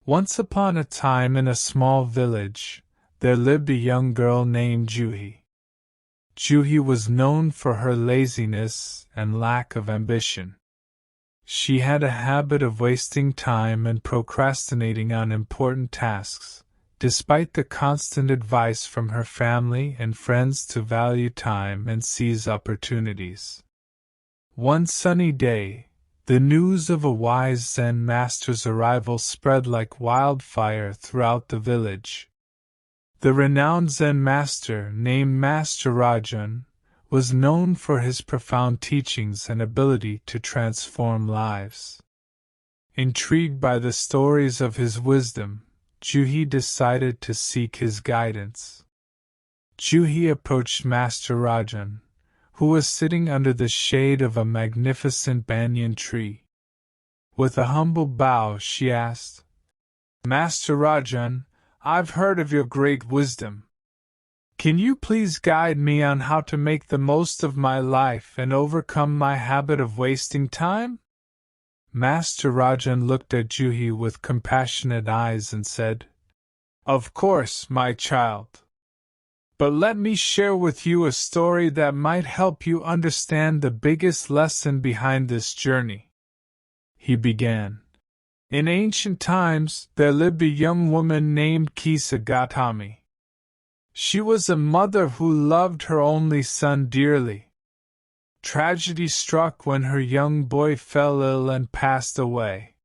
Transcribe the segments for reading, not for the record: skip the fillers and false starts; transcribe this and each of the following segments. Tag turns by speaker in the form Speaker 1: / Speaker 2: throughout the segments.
Speaker 1: Once upon a time in a small village, there lived a young girl named Juhi. Juhi was known for her laziness and lack of ambition. She had a habit of wasting time and procrastinating on important tasks, despite the constant advice from her family and friends to value time and seize opportunities. One sunny day, the news of a wise Zen master's arrival spread like wildfire throughout the village. The renowned Zen master, named Master Rajan, was known for his profound teachings and ability to transform lives. Intrigued by the stories of his wisdom, Juhi decided to seek his guidance. Juhi approached Master Rajan, who was sitting under the shade of a magnificent banyan tree. With a humble bow, she asked, "Master Rajan, I've heard of your great wisdom. Can you please guide me on how to make the most of my life and overcome my habit of wasting time?" Master Rajan looked at Juhi with compassionate eyes and said, "Of course, my child. But let me share with you a story that might help you understand the biggest lesson behind this journey." He began. In ancient times, there lived a young woman named Kisa Gautami. She was a mother who loved her only son dearly. Tragedy struck when her young boy fell ill and passed away.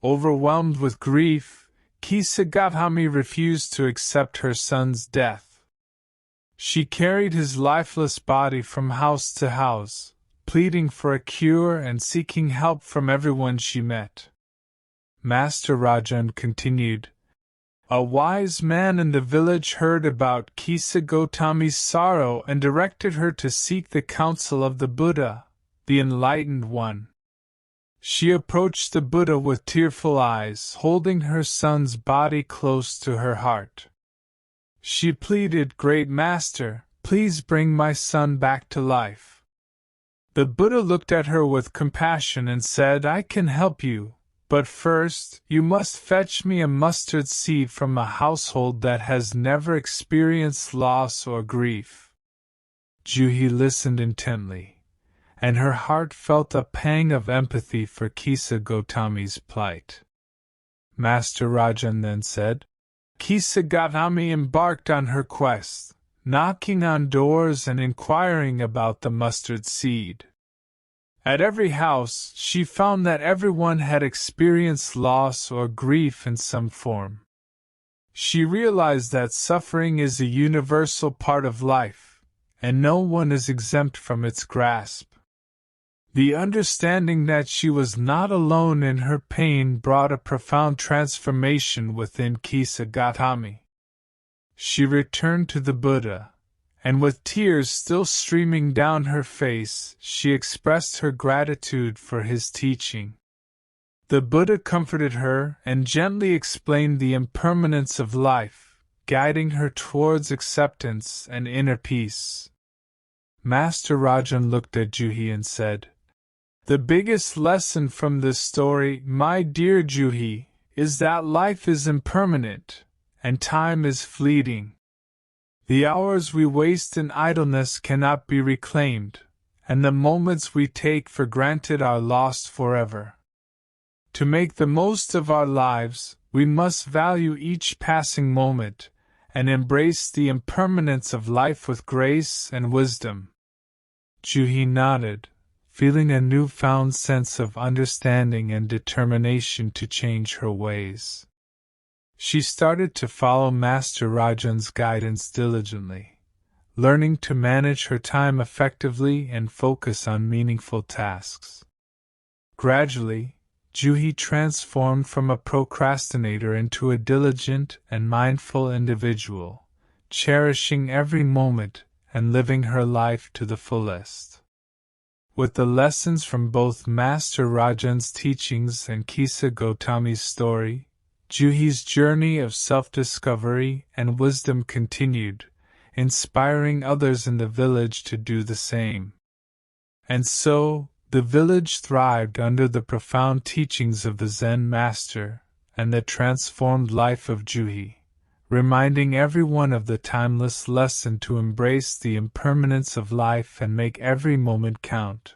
Speaker 1: Overwhelmed with grief, Kisa Gautami refused to accept her son's death. She carried his lifeless body from house to house, pleading for a cure and seeking help from everyone she met. Master Rajan continued, "A wise man in the village heard about Kisa Gautami's sorrow and directed her to seek the counsel of the Buddha, the Enlightened One. She approached the Buddha with tearful eyes, holding her son's body close to her heart. She pleaded, 'Great Master, please bring my son back to life.' The Buddha looked at her with compassion and said, 'I can help you, but first you must fetch me a mustard seed from a household that has never experienced loss or grief.'" Juhi listened intently, and her heart felt a pang of empathy for Kisa Gautami's plight. Master Rajan then said, Kisa Gautami embarked on her quest, knocking on doors and inquiring about the mustard seed. At every house, she found that everyone had experienced loss or grief in some form. She realized that suffering is a universal part of life, and no one is exempt from its grasp. The understanding that she was not alone in her pain brought a profound transformation within Kisa Gautami. She returned to the Buddha, and with tears still streaming down her face, she expressed her gratitude for his teaching. The Buddha comforted her and gently explained the impermanence of life, guiding her towards acceptance and inner peace. Master Rajan looked at Juhi and said, "The biggest lesson from this story, my dear Juhi, is that life is impermanent, and time is fleeting. The hours we waste in idleness cannot be reclaimed, and the moments we take for granted are lost forever. To make the most of our lives, we must value each passing moment, and embrace the impermanence of life with grace and wisdom." Juhi nodded, feeling a newfound sense of understanding and determination to change her ways. She started to follow Master Rajan's guidance diligently, learning to manage her time effectively and focus on meaningful tasks. Gradually, Juhi transformed from a procrastinator into a diligent and mindful individual, cherishing every moment and living her life to the fullest. With the lessons from both Master Rajan's teachings and Kisa Gautami's story, Juhi's journey of self-discovery and wisdom continued, inspiring others in the village to do the same. And so, the village thrived under the profound teachings of the Zen master, and the transformed life of Juhi, reminding everyone of the timeless lesson to embrace the impermanence of life and make every moment count.